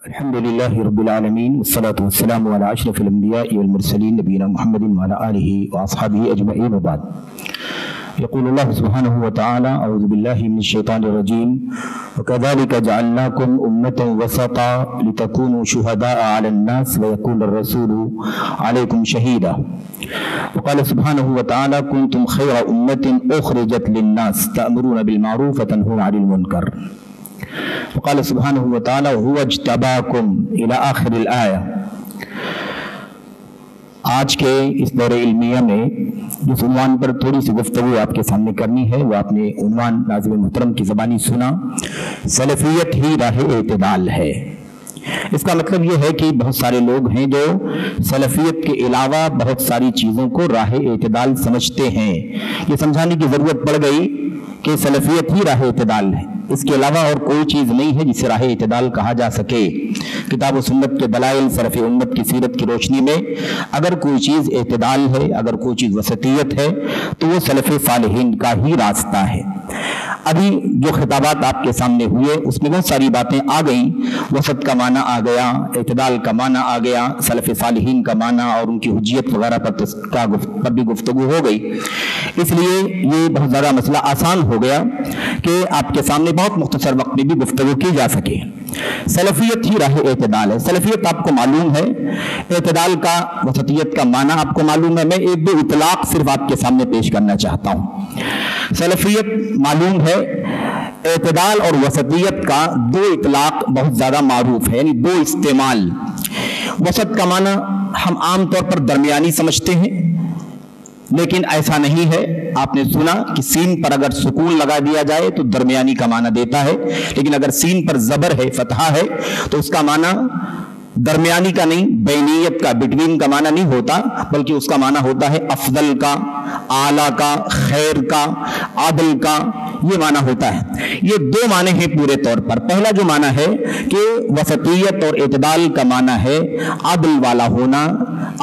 الحمدللہ رب العالمین والصلاة والسلام علی اشرف الانبیاء والمرسلین نبینا محمد وعلی آلہ واصحابہ اجمعین وبعد. یقول اللہ سبحانہ وتعالی اعوذ باللہ من الشیطان الرجیم وکذالک جعلناکم امة وسطا لتکونوا شہداء علی الناس ویکون الرسول علیکم شہیدا. وقال سبحانہ وتعالی کنتم خیر امة اخرجت للناس تأمرون بالمعروف وتنہون عن المنکر. وقال سبحانہ وتعالی هو اجتباکم الى آخر الآیہ. آج کے اس دور علمیہ میں جس عنوان پر تھوڑی سی گفتگو آپ کے سامنے کرنی ہے وہ آپ نے عنوان ناظم محترم کی زبانی سنا، سلفیت ہی راہ اعتدال ہے. اس کا مطلب یہ ہے کہ بہت سارے لوگ ہیں جو سلفیت کے علاوہ بہت ساری چیزوں کو راہ اعتدال سمجھتے ہیں. یہ سمجھانے کی ضرورت پڑ گئی کہ سلفیت ہی راہ اعتدال ہے، اس کے علاوہ اور کوئی چیز نہیں ہے جسے راہ اعتدال کہا جا سکے. کتاب و سنت کے دلائل، سلف امت کی سیرت کی روشنی میں اگر کوئی چیز اعتدال ہے، اگر کوئی چیز وسطیت ہے تو وہ سلف صالحین کا ہی راستہ ہے. ابھی جو خطابات آپ کے سامنے ہوئے اس میں بہت ساری باتیں آ گئیں. وسط کا معنی آ گیا، اعتدال کا معنی آ گیا، سلف صالحین کا معنی اور ان کی حجیت وغیرہ پر بھی گفتگو ہو گئی. اس لیے یہ بہت زیادہ مسئلہ آسان ہو گیا کہ آپ کے سامنے بہت مختصر وقت میں بھی گفتگو کی جا سکے. سلفیت ہی راہ اعتدال ہے. سلفیت آپ کو معلوم ہے، اعتدال کا، وسطیت کا معنی آپ کو معلوم ہے. میں ایک دو اطلاق صرف آپ کے سامنے پیش کرنا چاہتا ہوں. سلفیت معلوم ہے، اعتدال اور وسطیت کا دو اطلاق بہت زیادہ معروف ہے، یعنی دو استعمال. وسط کا معنی ہم عام طور پر درمیانی سمجھتے ہیں، لیکن ایسا نہیں ہے. آپ نے سنا کہ سین پر اگر سکون لگا دیا جائے تو درمیانی کا معنی دیتا ہے، لیکن اگر سین پر زبر ہے، فتحہ ہے، تو اس کا معنی درمیانی کا نہیں، بینیت کا، بٹوین کا معنی نہیں ہوتا، بلکہ اس کا معنی ہوتا ہے افضل کا، اعلیٰ کا، خیر کا، عدل کا، یہ معنی ہوتا ہے. یہ دو معنی ہیں پورے طور پر. پہلا جو معنی ہے کہ وسطیت اور اعتدال کا معنی ہے عدل والا ہونا،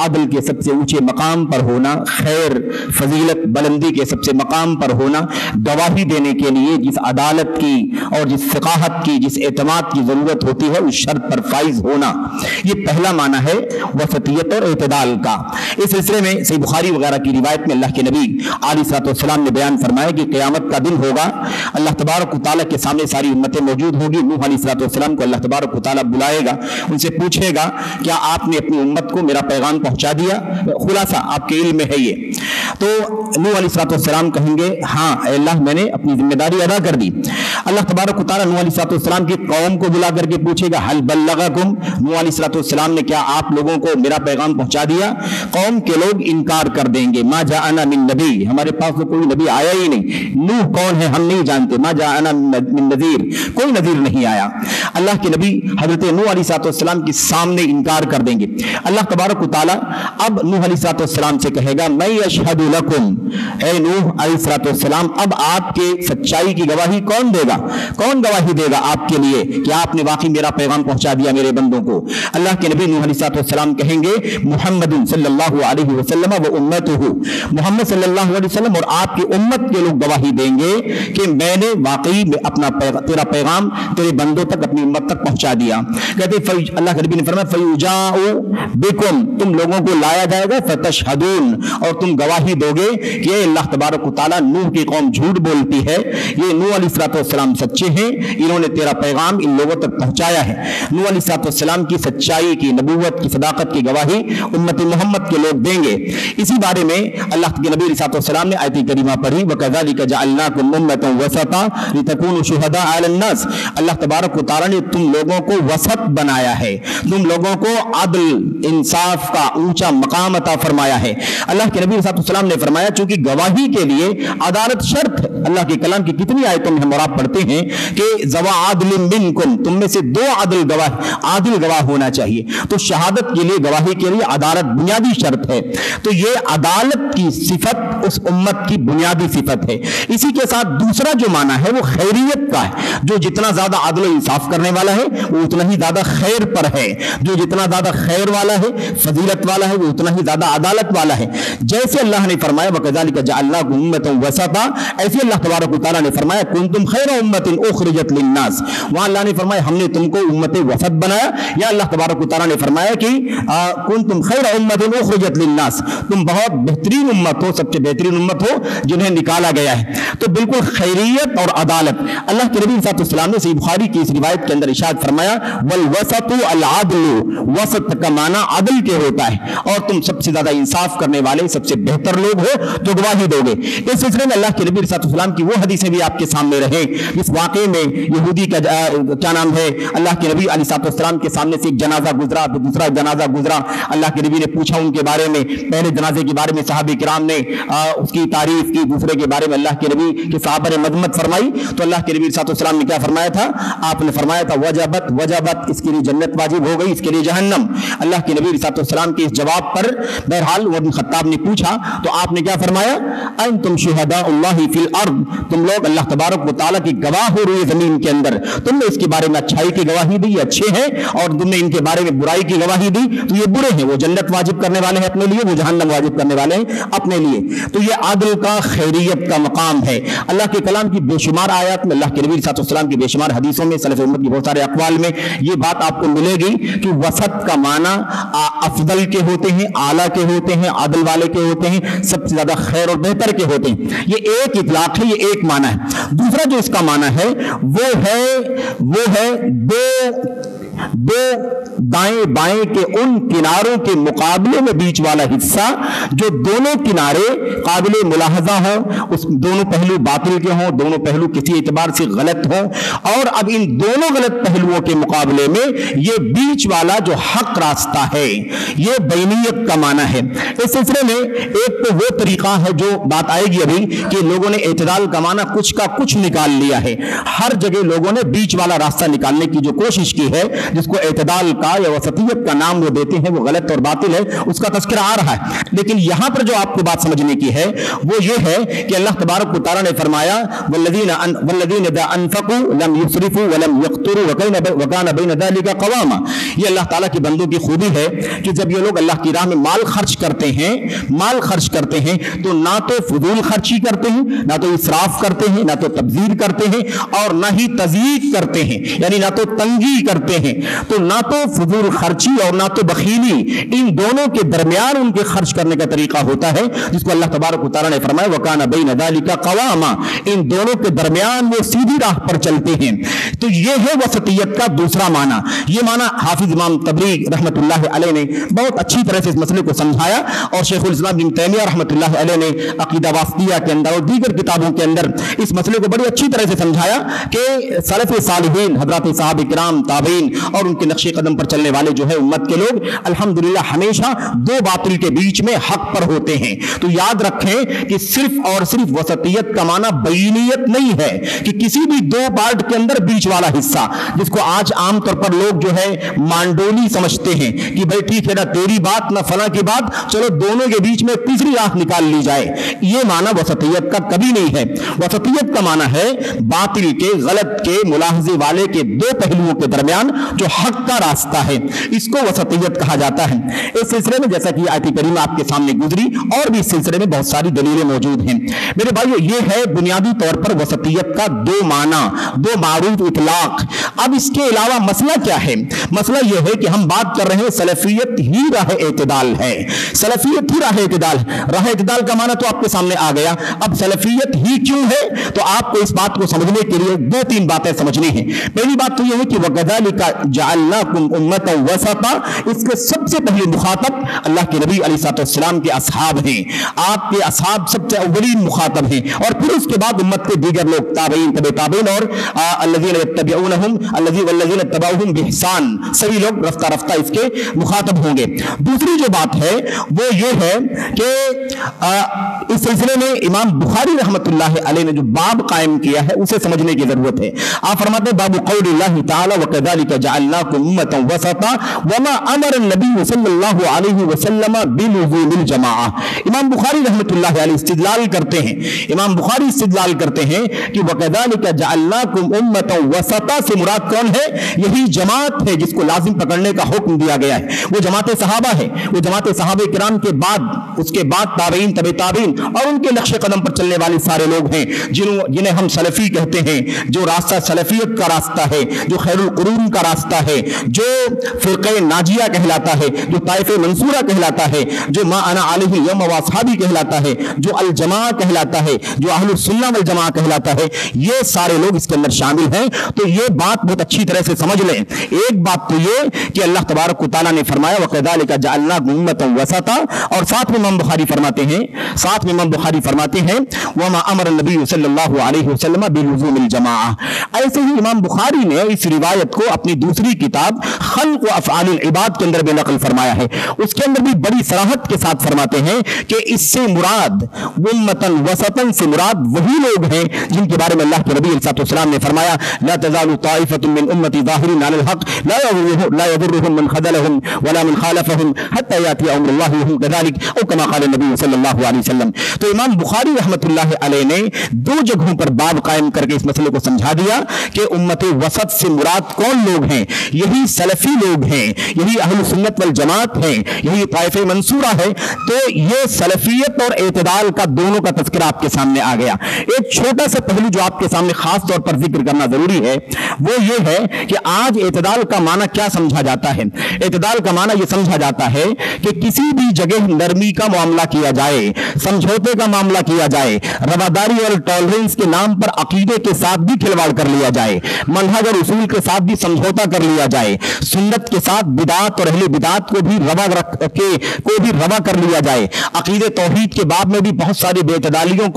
عدل کے سب سے اونچے مقام پر ہونا، خیر، فضیلت، بلندی کے سب سے مقام پر ہونا، گواہی دینے کے لیے جس عدالت کی اور جس ثقافت کی، جس اعتماد کی ضرورت ہوتی ہے اس شرط پر فائز ہونا. یہ پہلا معنی ہے وسطیت اور اعتدال کا. اس سلسلے میں صحیح بخاری وغیرہ کی روایت میں اللہ کے نبی علیہ الصلوۃ والسلام نے بیان فرمایا کہ قیامت کا دن ہوگا، اللہ تبارک و تعالیٰ کے سامنے ساری امتیں موجود ہوگی. نوح علیہ الصلوۃ والسلام کو اللہ تبارک و تعالیٰ بلائے گا، ان سے پوچھے گا کیا آپ نے اپنی امت کو میرا پیغام پہنچا دیا؟ خلاصہ آپ کے علم میں ہے یہ. تو نوح علیہ الصلوۃ والسلام کہیں گے ہاں اے اللہ میں نے اپنی ذمہ داری ادا کر دی. اللہ تبارک و تعالیٰ نوح علیہ الصلوۃ والسلام کی قوم کو بلا کر کے پوچھے گا حل بلغکم، نوح علیہ الصلوۃ والسلام نے کیا آپ لوگوں کو میرا پیغام پہنچا دیا؟ قوم کے لوگ انکار کر دیں گے، ما جاءنا من نبی، ہمارے پاس تو کوئی نبی آیا ہی نہیں. نوح کون ہے ہم نہیں جانتے. ما جاءنا من نذیر، کوئی نذیر نہیں آیا. اللہ کے نبی حضرت نوح علیہ الصلوۃ والسلام کے سامنے انکار کر دیں گے. اللہ تبارک و تعالیٰ اب نوح علیہ الصلوۃ والسلام سے کہے گا میں یشہد لکم، اے نوح علیہ الصلوۃ والسلام اب آپ کے سچائی کی گواہی کون دے گا؟ کون گواہی دے گا آپ کے لیے کہ آپ نے واقعی میرا پیغام پہنچا دیا میرے بندوں کو؟ اللہ کے نبی نوح علیہ الصلوۃ والسلام کہیں گے محمد صلی اللہ علیہ وسلم و امتہ، محمد صلی اللہ علیہ وسلم اور آپ کی امت کے لوگ گواہی دیں گے کہ میں نے واقعی اپنا تیرا پیغام تیرے بندوں تک، اپنی امت تک پہنچا دیا. کہتے اللہ کے نبی نے فرمایا فَيُجَاءُ بِكُمْ، تم لوگوں کو لایا جائے گا، فَتَشْهَدُونَ، اور تم گواہی دو گے کہ اللہ تبارک و تعالیٰ نوح کی قوم جھوٹ بولتی ہے، یہ نوح علیہ الصلوۃ والسلام سچے ہیں، انہوں نے تیرا پیغام ان لوگوں تک پہنچایا ہے. نوح علیہ الصلوۃ والسلام کی سچائی کی، نبوت کی، صداقت کی گواہی امت محمد کے لوگ دیں گے. اسی بارے میں اللہ کے نبی علیہ الصلوۃ والسلام نے آیت کریمہ پڑھی وَكَذَلِكَ جَعَلْنَاكُمْ أُمَّةً وَسَطًا لِتَكُونُوا شُهَدَاءَ عَلَى النَّاسِ. اللہ تبارک و تعالیٰ نے تم لوگوں کو وسط بنایا ہے، تم لوگوں کو عدل، انصاف کا اونچا مقام عطا فرمایا ہے. اللہ کے نبی علیہ الصلوۃ والسلام نے فرمایا چونکہ گواہی کے لیے عدالت شرط ہے. اللہ کے کلام کی کتنی آیتوں میں ہم اور آپ پڑھتے ہیں کہ ذوی عدل منکم، تم میں سے دو عادل گواہ ہونا چاہیے. تو شہادت کے لیے، گواہی کے لیے عدالت بنیادی شرط ہے. تو یہ عدالت کی صفت اس امت کی بنیادی صفت ہے. اسی کے ساتھ دوسرا جو معنی ہے وہ خیریت کا ہے. جو جتنا زیادہ عدل و انصاف کرنے والا ہے وہ اتنا ہی زیادہ خیر پر ہے. جو جتنا زیادہ خیر والا ہے، فضیلت والا ہے، وہ اتنا ہی زیادہ عدالت والا ہے. جیسے जैसे अल्लाह ने फरमाया वकज़ालिका जअलनाकुम उम्मतन वसता, ऐसे अल्लाह तबारक व तआला ने फरमाया कुंतुम खैरा उम्मतिन उखरिजत लिन्नास, वहां अल्लाह ने फरमाया हमने तुमको उम्मत वसत बनाया, या अल्लाह तबारक व तआला ने फरमाया कि कुंतुम खैरा उम्मतिन उखरिजत लिन्नास, तुम बहुत बेहतरीन उम्मत हो, सबसे बेहतरीन उम्मत हो जिन्हें निकाला गया है। तो बिल्कुल खैरियत और अदालत, अल्लाह के नबी सल्लल्लाहु अलैहि वसल्लम ने सही बुखारी की इस रिवायत के अंदर इरशाद फरमाया वल वसतु अल अदलु, वसत का माना अदल के होता है, और तुम सबसे ज्यादा इंसाफ करने वाले सबसे बेहतर लोग हो जो गवाही दोगे। इस सिलसिले में अल्लाह के नबी सल्लल्लाहु अलैहि वसल्लम की वो हदीसें भी आपके सामने रहे। इस वाकये में यहूदी का क्या नाम है, अल्लाह के नबी अलैहि सल्लम के सामने से एक जनाजा गुजरा, तो दूसरा जनाजा गुजरा, अल्लाह के नबी ने पूछा उनके बारे में, पहले जनाजे के बारे में सहाबा किराम ने उसकी तारीफ की, दूसरे के बारे में अल्लाह के नबी के सहाबा ने मजम्मत फरमाई, तो अल्लाह के नबी सल्लल्लाहु अलैहि वसल्लम ने क्या फरमाया था, आपने फरमाया था वजबत वजबत, इसके लिए जन्नत वाजिब हो गई, इसके लिए जहन्नम। अल्लाह के नबी सल्लल्लाहु अलैहि वसल्लम के इस जवाब पर बहरहाल उमर बिन खत्ताब ने पूछा, तो आपने क्या फरमाया, अंतुम शुहदाउल्लाहि फिल अर्द, तुम लोग अल्लाह तबारक व तआला की गवाह हो रही जमीन के अंदर, तुमने इसके बारे में अच्छाई की गवाही दी, अच्छे हैं, और तुमने इनके बारे में बुराई की गवाही दी, तो ये बुरे हैं, वो जन्नत वाजिब करने वाले हैं अपने लिए, वो जहन्नम वाजिब करने वाले हैं अपने लिए। तो ये आदल का खैरियत का मकाम है। अल्लाह के कलाम की बेशुमार आयत में, अल्लाह के नबी सल्लल्लाहु अलैहि वसल्लम की बेशुमार हदीसों में, सलफ उम्मत की बहुत सारे अक़वाल में ये बात आपको मिलेगी कि वसत का माना अफजल के होते हैं, आला के होते हैं, आदल वाले के होते हैं, सबसे ज्यादा खैर और बेहतर के होते हैं। ये एक इतलाक है, ये एक माना है। दूसरा जो इसका माना है वो है दो दाएं बाएं के उन किनारों के मुकाबले में बीच वाला हिस्सा, जो दोनों किनारे काबिले मुलाहजा हो, उस दोनों पहलू बातिल के हों, दोनों पहलू किसी एतबार से गलत हो, और अब इन दोनों गलत पहलुओं के मुकाबले में ये बीच वाला जो हक रास्ता है, ये बैनियत का माना है। इस सिलसिले में एक तो वो तरीका है जो बात आएगी अभी कि लोगों ने एतदाल का माना कुछ का कुछ निकाल लिया है। हर जगह लोगों ने बीच वाला रास्ता निकालने की जो कोशिश की है, जिसको एतदाल का या वसतियत का नाम वो देते हैं, वो गलत और बातिल है, उसका तज़किरा आ रहा है। लेकिन यहां पर जो आपको बात समझने की है वो ये है कि अल्लाह तबारक व तआला ने फरमाया वल्लज़ीना इज़ा अनफ़क़ू लम युस्रिफ़ू व लम यक़्तुरू व कान बैन ज़ालिका क़वामा। ये अल्लाह ताला की बंदों की खूबी है कि जब ये लोग अल्लाह की राह में माल खर्च करते हैं तो ना तो फजूल खर्ची करते हैं, ना तो इसराफ करते हैं, ना तो तब्ज़ीर करते हैं, और ना ही तज़यीक़ करते हैं, यानी ना तो तंगी करते हैं। तो ना तो फजूल खर्ची और ना तो बखीली, इन दोनों के दरमियान उनके खर्च करने का तरीका होता है, जिसको अल्लाह तबारक व तआला ने फरमाया वकाना बैन ज़ालिका क़वामा, इन दोनों के दरमियान वो सीधी राह पर चलते हैं। तो ये है वसतियत का दूसरा माना। ये माना हाफिज इमाम तबरी रहमतुल्लाह अलैह ने बहुत अच्छी तरह से इस मसले को समझाया, और शेखुल इस्लाम इब्न तैमिया रहमतुल्लाह अलैह ने अकीदा वासितिया के अंदर और दीगर किताबों के अंदर इस मसले को बड़ी अच्छी तरह से समझाया कि सलफ़ सालिहीन हज़रात साहब इकराम ताबीन और उनके नक्शे कदम पर चलने वाले जो है उम्मत के लोग अल्हम्दुलिल्लाह हमेशा दो बातिल के बीच में हक पर होते हैं। तो याद रखें कि सिर्फ और सिर्फ वसतियत का माना बैनियत नहीं है कि किसी भी दो पार्ट के अंदर बीच वाला हिस्सा, जिसको आज आमतौर पर लोग जो है मांडोली समझते हैं कि भाई ठीक है ना तेरी बात ना फला की बात, चलो दोनों के बीच में तीसरी राह निकाल ली जाए। ये माना वसतियत का कभी नहीं है। वसतियत का माना है बातिल के, गलत के, मुलाहजे वाले के दो पहलुओं के दरमियान जो हक का रास्ता है, इसको वसतियत कहा जाता है। इस सिलसिले में जैसा कि आयत करीमा आपके सामने गुजरी, और भी इस सिलसिले में बहुत सारी दलीलें मौजूद हैं। मेरे भाइयों, ये है बुनियादी तौर पर वसतियत का दो माना, दो मारूफ इतलाक। अब इसके अलावा मसला क्या है? मसला यह है कि हम बात कर रहे हैं सलफियत ही राह एतदाल है, सलफियत ही राह एतदाल। राह एतदाल का माना तो आपके सामने आ गया। अब सलफियत ही क्यों है, तो आपको इस बात को समझने के लिए दो तीन बातें समझनी है। पहली बात तो यह है कि वकज़ालिका जअलनाकुम उम्मतन वसता, इसके सबसे पहले मुखातब अल्लाह के नबी अलैहिस्सलाम के असहाब हैं। आपके असहाब सबसे अव्वलीन मुखातब हैं, और फिर उसके बाद उम्मत के दीगर लोग ताबईन, तबे ताबईन और अल्लज़ीना यत्तबिऊनहुम वल्लज़ीना तबऊहुम बिइहसान, सभी लोग रफ्ता रफ्ता इसके मुखातब होंगे। दूसरी जो बात है वो ये है कि इस सिलसिले में इमाम बुखारी रहमतुल्लाह अलैह ने जो बाब कायम किया है उसे समझने की जरूरत है। आप फरमाते बाबू क़ौलिल्लाहि तआला व कज़ालिका जअलनाकुम उम्मतन वसता वमा अमर नबी सल्लल्लाहु अलैहि वसल्लम बिलुज़ूमिल जमाआ। इमाम बुखारी रहमतुल्लाह अलैह इस्तिदलाल करते हैं, इमाम बुखारी इस्तिदलाल करते हैं कि व कज़ालिका जअलनाकुम उम्मतन वसता से मुराद कौन है? यही जमात है जिसको लाजिम पकड़ने का हुक्म दिया गया है। वो जमात सहाबा है, वो जमात सहाबे किराम के बाद, उसके बाद ताबईन, तबे ताबईन और उनके नक्शे कदम पर चलने वाले सारे लोग हैं जिन्हें हम सलफी कहते हैं। जो रास्ता सलफियत का रास्ता है, जो खैरुल कुरून का रास्ता है, जो फिरक़े नाजिया कहलाता है, जो ताइफ़े मंसूरा कहलाता है, जो मा अना अलैहि यौम व अस्हाबी कहलाता है, जो अल जमा कहलाता है, जो अहलुस सुन्नह वल जमा कहलाता है, ये सारे लोग इसके अंदर शामिल हैं। तो ये बात बहुत अच्छी तरह से समझ लें। एक बात तो ये कि अल्लाह तबारक व तआला ने फरमाया व कज़ालिका जअलनाकुम उम्मतन वसता, और साथ में इमाम बुखारी फरमाते हैं, साथ में इमाम बुखारी फरमाते हैं वमा अमर नबी सल्लल्लाहु अलैहि वसल्लम बिलुज़ूमिल जमाआ। ऐसे ही इमाम बुखारी ने इस रिवायत को अपनी दूसरी किताब खल्क़ व अफ़आलिल इबाद के अंदर भी नकल फरमाया है। उसके अंदर भी बड़ी सराहत के साथ फरमाते हैं कि इससे मुराद उम्मतन वसतन से मुराद वही लोग हैं जिनके बारे में अल्लाह के नबी सल्लल्लाहु अलैहि वसल्लम ने फरमाया ला तज़ालु ताइफ़तुम मिन उम्मती ज़ाहिरीन अलल हक़ ला यदुर्रुहुम मन ख़ज़लहुम वला मन ख़ालफ़हुम हत्ता यातिया अम्रुल्लाहि वहुम कज़ालिक औ कमा क़ाल नबी सल्लल्लाहु अलैहि वसल्लम। तो इमाम बुखारी रहमतुल्लाह अलैह ने दो जगहों पर बाब कायम करके इस मसले को समझा दिया कि उम्मत वसत से मुराद कौन लोग हैं? यही सलफी लोग हैं, यही अहल सुन्नत वल जमात हैं, यही ताइफ़े मंसूरा है। तो ये सलफियत और एतदाल का दोनों का तज़किरा आपके सामने आ गया। एक छोटा सा पहलू जो आपके सामने खास तौर पर जिक्र करना जरूरी है वो ये है कि आज एतदाल का माना क्या समझा जाता है? एतदाल का माना यह समझा जाता है कि किसी भी जगह नरमी का मामला किया जाए, समझौते का मामला किया जाए, रवादारी और टॉलरेंस के नाम पर अकीदे के साथ भी खिलवाड़ कर लिया जाए, मनहज और उसूल के साथ भी समझौता कर लिया जाए, सुन्नत के साथ बिदात और अहले बिदात को भी रवा कर लिया जाए, अकीदे तौहीद के बाब में भी बहुत सारी बेअतदालियों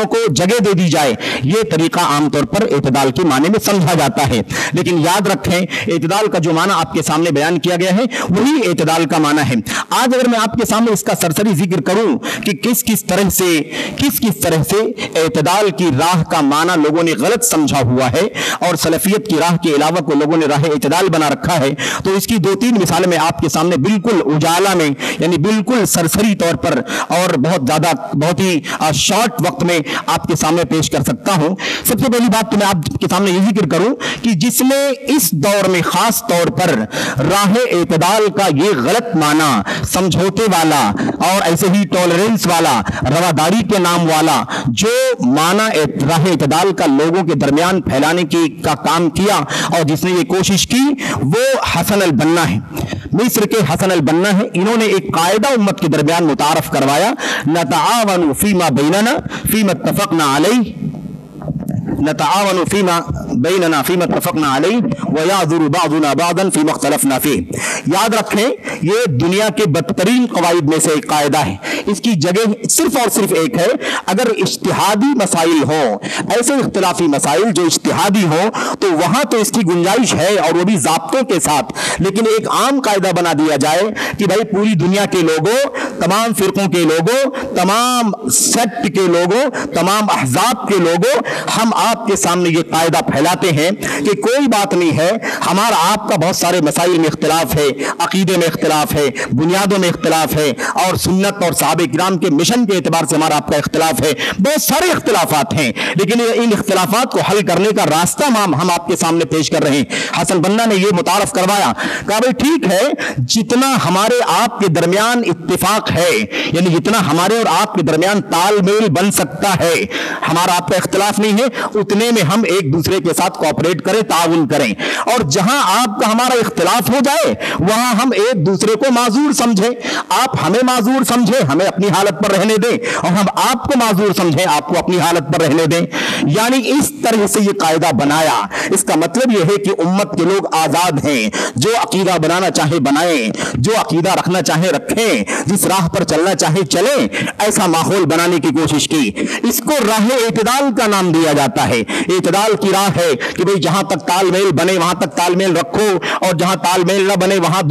को जगह दे दी जाए। यह तरीका आमतौर पर एतदाल के माने में समझा जाता है। लेकिन याद रखें एतदाल का जो माना आपके सामने बयान किया गया है वही एतदाल का माना है। आज अगर मैं आपके सामने इसका सरसरी जिक्र करूं कि किस किस तरह से एतदाल की राह का माना लोगों ने गलत समझा हुआ है और सलफियत की राह के अलावा को लोगों ने राह एतदाल बना रखा है, तो इसकी दो तीन मिसालें मैं आपके सामने बिल्कुल उजाला में यानी बिल्कुल सरसरी तौर पर और बहुत ही शॉर्ट वक्त में आपके सामने पेश कर सकता हूं। सबसे पहली बात तो मैं आपके सामने ये जिक्र करूं कि जिसने इस दौर में खास तौर पर राह एतदाल का ये गलत माना, समझौते वाला और ऐसे ही टॉलरेंस वाला, रवादारी के नाम वाला जो माना राह एतदाल का लोगों के दरमियान फैलाने का काम किया और जिसने ये कोशिश की वो हसन अल बन्ना है, मिस्र के हसन अल बन्ना है। इन्होंने एक कायदा उम्मत के दरमियान मुतारफ करवाया, नतआवनु फीमा बैनना फीमा इत्तफक़ना अलैहि नतआवनु फीमा बैनना फीमा इत्तफक़ना अलैहि व याज़ुरु बाज़ुना बाज़न फीमा इख्तलफ़ना फ़ीह। याद रखें ये दुनिया के बदतरीन क़वाइद में से एक कायदा है। इसकी जगह सिर्फ और सिर्फ एक है, अगर इज्तिहादी मसाइल हो, ऐसे इख्तिलाफी मसाइल जो इज्तिहादी हो तो वहां तो इसकी गुंजाइश है और वो भी ज़ाब्तों के साथ। लेकिन एक आम कायदा बना दिया जाए कि भाई पूरी दुनिया के लोगों, तमाम फिरकों के लोगों, तमाम सेक्ट के लोगों, तमाम अहज़ाब के लोगों, हम आपके सामने ये कायदा फैलाते हैं कि कोई बात नहीं है, हमारा आपका बहुत सारे मसाइल में इख्तिलाफ है, अकीदे में इख्तिलाफ है, बुनियादों में इख्तिलाफ है और सुन्नत और सहाबे किराम के मिशन के एतबार से हमारा आपका इख्तिलाफ है, बहुत सारे इख्तिलाफात हैं। लेकिन इन इख्तिलाफात को हल करने का रास्ता हम आपके सामने पेश कर रहे हैं। हसन बन्ना ने यह मुतारफ करवाया, कहा भाई ठीक है, जितना हमारे आपके दरमियान इत्तिफाक है, यानी जितना हमारे और आपके दरमियान तालमेल बन सकता है, हमारा आपका इख्तिलाफ नहीं है, उतने में हम एक दूसरे के साथ कोऑपरेट करें, ताउन करें। और जहां आपका हमारा इख्तिलाफ हो जाए वहां हम एक दूसरे को माजूर समझें, आप हमें माजूर समझें, हमें अपनी हालत पर रहने दें, और हम आपको माजूर समझें, आपको अपनी हालत पर रहने दें। यानी इस तरह से ये कायदा बनाया। इसका मतलब यह है कि उम्मत के लोग आजाद हैं, जो अकीदा बनाना चाहे बनाएं, जो अकीदा रखना चाहे रखें, जिस राह पर चलना चाहे चलें, ऐसा माहौल बनाने की कोशिश की। इसको राह एतदाल का नाम दिया जाता है। एतदाल की राह है कि भाई जहां तक तालमेल बने वहां तक तालमेल रखो, और जहां तालमेल न बने वहां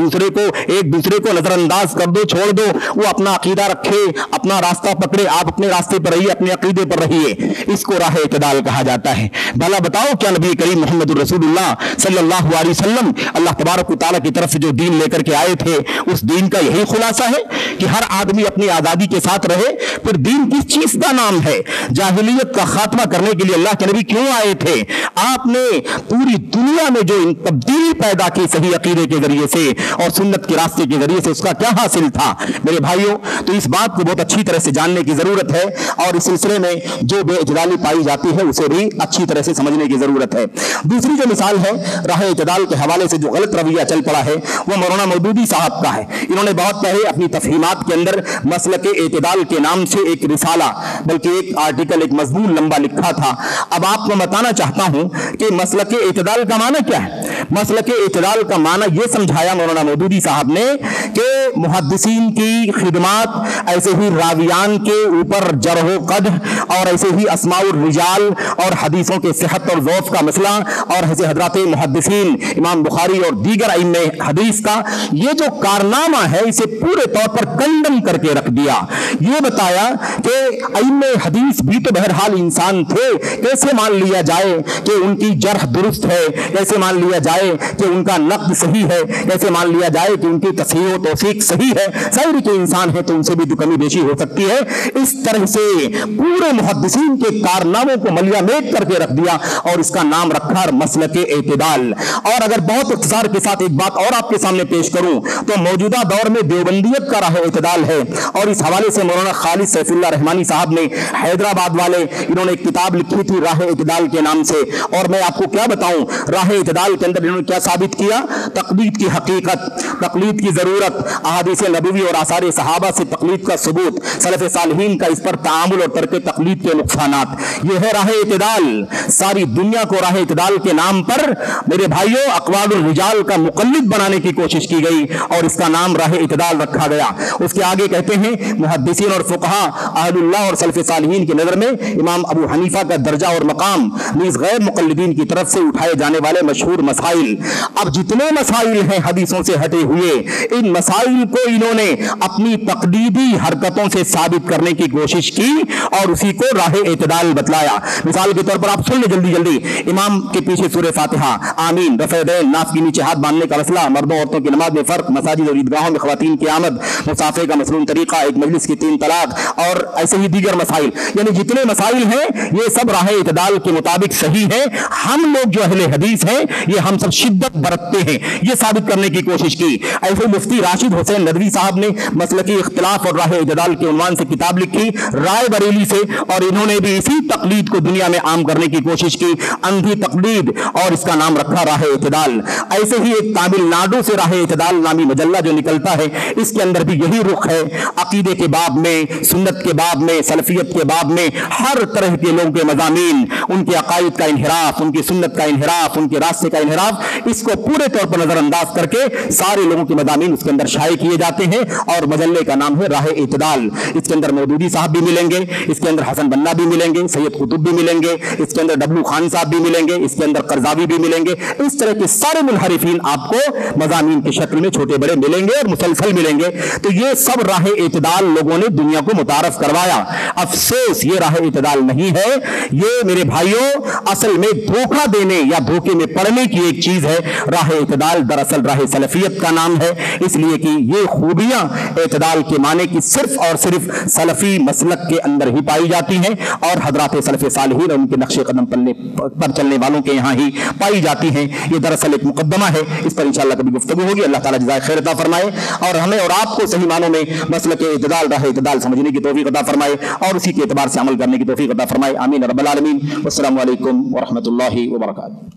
एक दूसरे को नजरअंदाज कर दो, छोड़ दो, वो अपना अकीदा रखे, अपना रास्ता पकड़े, आप अपने रास्ते पर रहिए, अपने अकीदे पर रहिए, इसको राह इत्तिदाल कहा जाता है। भला बताओ क्या नबी करीम मोहम्मद रसूलुल्लाह सल्लल्लाहु अलैहि वसल्लम अल्लाह तबारक व तआला की तरफ से जो दीन लेकर के आए थे, उस दीन का यही खुलासा है कि हर आदमी अपनी आजादी के साथ रहे? फिर दीन किस चीज का नाम है? जाहिलियत का खात्मा करने के लिए अल्लाह के नबी क्यों आए थे? आपने पूरी दुनिया में जो तब्दीली पैदा की सही अकीदे के जरिए से और सुन्नत के रास्ते के जरिए से, उसका क्या हासिल था? मेरे भाइयों, तो इस बात को बहुत अच्छी तरह से जानने की जरूरत है और इस सिलसिले में जो बेइज्तिदाली पाई जाती है उसे भी अच्छी तरह से समझने की जरूरत है। दूसरी जो मिसाल है राह इत्तिदाल के हवाले से जो गलत रवैया चल पड़ा है, वो मौलाना मौदूदी साहब का है। इन्होंने बहुत पहले अपनी तफहीमात के अंदर मसलक इत्तिदाल के नाम से एक रिसाला, बल्कि एक आर्टिकल, एक मजमून लंबा लिखा था। अब आपको बताना चाहता हूं कि मसलक इत्तिदाल का माना क्या है। मसलक इत्तिदाल का माना यह समझाया मौलाना मौदूदी साहब ने कि मुहद्दिसीन की खिदमात, ऐसे ही रावियान के ऊपर जरह कद, और ऐसे ही अस्माउर रिजाल और हदीसों के सेहत और ज़ौफ़ का मसला, और ऐसे हजरत मुहद्दिसीन इमाम बुखारी और दीगर अइम्मे हदीस का ये जो कारनामा है, इसे पूरे तौर पर कंडम करके रख दिया। ये बताया कि अइम्मे हदीस भी तो बहरहाल इंसान थे, कैसे मान लिया जाए कि उनकी जरह दुरुस्त है, कैसे मान लिया जाए कि उनका नक़्द सही है, कैसे मान लिया जाए कि उनकी तस्हीह व तौसीक सही है, ज़ाहिर के इंसान है तो उनसे भी कमी बेशी हो सकती है। इस तरह से पूरे मुहद्दिसीन के कारनामों को मलियामेट करके रख दिया और इसका नाम रखा मसलक इत्तिदाल। और अगर बहुत इख्तिसार के साथ एक बात और आपके सामने पेश करूं तो मौजूदा दौर में देवबंदियत का राह इत्तिदाल है, और इस हवाले से मौलाना खालिद सैफुल्लाह रहमानी साहब ने हैदराबाद वाले, इन्होंने एक किताब लिखी थी राह इत्तिदाल के नाम से। और मैं आपको क्या बताऊं, राह इत्तिदाल के अंदर इन्होंने क्या साबित किया? तक़लीद की हकीकत, तक़लीद की जरूरत, अहादीस नबवी और आसार सहाबा से तक़लीद का सबूत, सलफ़ सालिहीन का इस पर तामुल और तर्क तक़लीद के नुकसानात, यह है राह इत्तिदाल। सारी दुनिया को राह इत्तिदाल के नाम पर मेरे भाइयों अक़वालुर रिजाल का मुक़ल्लिद बनाने की कोशिश की गई और इसका नाम राह इत्तिदाल रखा गया। उसके आगे कहते हैं मुहद्दिसीन और फुक़हा अहलुल्लाह और सलफ़ सालिहीन की नज़र में इमाम अबू हनीफा का दर्जा और मकाम नीज़ गैर मुक़ल्लिदीन की तरफ से उठाए जाने वाले मशहूर मसाइल। अब जितने मसाइल हैं हदीसों से हटे हुए, इन मसाइल को इन्होंने अपनी तक़लीदी हरकतों से साबित करने की कोशिश की और उसी को राह इत्तिदाल बतलाया। मिसाल के तौर पर आप सुन ले जल्दी जल्दी, इमाम के पीछे सूरह फातिहा, आमीन, रफ़े दैन, नाफ के नीचे हाथ बांधने का मसला, मर्दों औरतों की नमाज में फ़र्क, मसाजिद और ईदगाहों में ख़वातीन की आमद, मुसाफ़े का मसनून तरीक़ा, एक मजलिस की 3 तलाक और ऐसे ही दीगर मसाइल। यानी जितने मसाइल हैं ये सब राह इत्तिदाल के मुताबिक सही है। हम लोग जो अहले हदीस हैं ये हम सब शिद्दत बरतते हैं, ये साबित करने की कोशिश की। ऐसे मुफ्ती राशिद हुसैन नदवी साहब ने मसलकी इख्तिलाफ और राह इत्तिदाल के उन्वान से किताब लिखी राय बरेली से, और इन्होंने भी इसी तक़लीद को दुनिया में आम करने की कोशिश की, अंधी तक़लीद, और इसका नाम रखा राह इत्तिदाल। ऐसे ही एक तमिलनाडु से राह इत्तिदाल नामी मजल्ला जो निकलता है, इसके अंदर भी यही रुख है। अकीदे के बाब में, सुन्नत के बाब में, सलफियत के बाब में हर तरह के लोगों के मज़ामीन, उनके अकायद का इन्हिराफ, उनकी सुन्नत का इन्हिराफ, उनके रास्ते का इन्हिराफ, इसको पूरे तौर पर नजरअंदाज करके सारे लोगों के मज़ामीन उसके अंदर शाये किए जाते हैं और मजल्ले का नाम है राह इत्तिदाल। इसके अंदर मौदूदी साहब भी मिलेंगे, इसके अंदर हसन बन्ना भी मिलेंगे, सैयद कुतुब भी मिलेंगे, इसके अंदर डब्लू खान साहब भी मिलेंगे, इसके अंदर करजावी भी मिलेंगे। इस तरह के सारे मुनहरिफीन आपको मज़ामीन की शक्ल में छोटे बड़े मिलेंगे और मुसलसल मिलेंगे। तो ये सब राह इत्तिदाल लोगों ने दुनिया को मुतारफ करवाया। अफसोस ये राह इत्तिदाल नहीं है, ये मेरे भाइयों असल में धोखा देने या धोखे में पड़ने की एक चीज है। राह इत्तिदाल दरअसल राह सलफियत का नाम है, इसलिए कि ये खूबियां इत्तिदाल के माने की सिर्फ और सिर्फ सलफी मसलक के अंदर ही पाई जाती हैं और हजरात सलफ़े सालिहीन और उनके नक्शे कदम पर चलने वालों के यहाँ ही पाई जाती हैं। ये दरअसल एक मुकद्दमा है, इस पर इंशाअल्लाह कभी गुफ्तगू होगी। अल्लाह ताला जज़ाए खैर अता फरमाए और हमें और आपको सही मानों में मसलक इत्तिदाल राह इत्तिदाल समझने की तौफीक अता फरमाए और उसी के एतबार से अमल करने की तौफीक अता फरमाए। आमीन रब्बल आलमीन। वस्सलामु अलैकुम व रहमतुल्लाहि व बरकातुहू।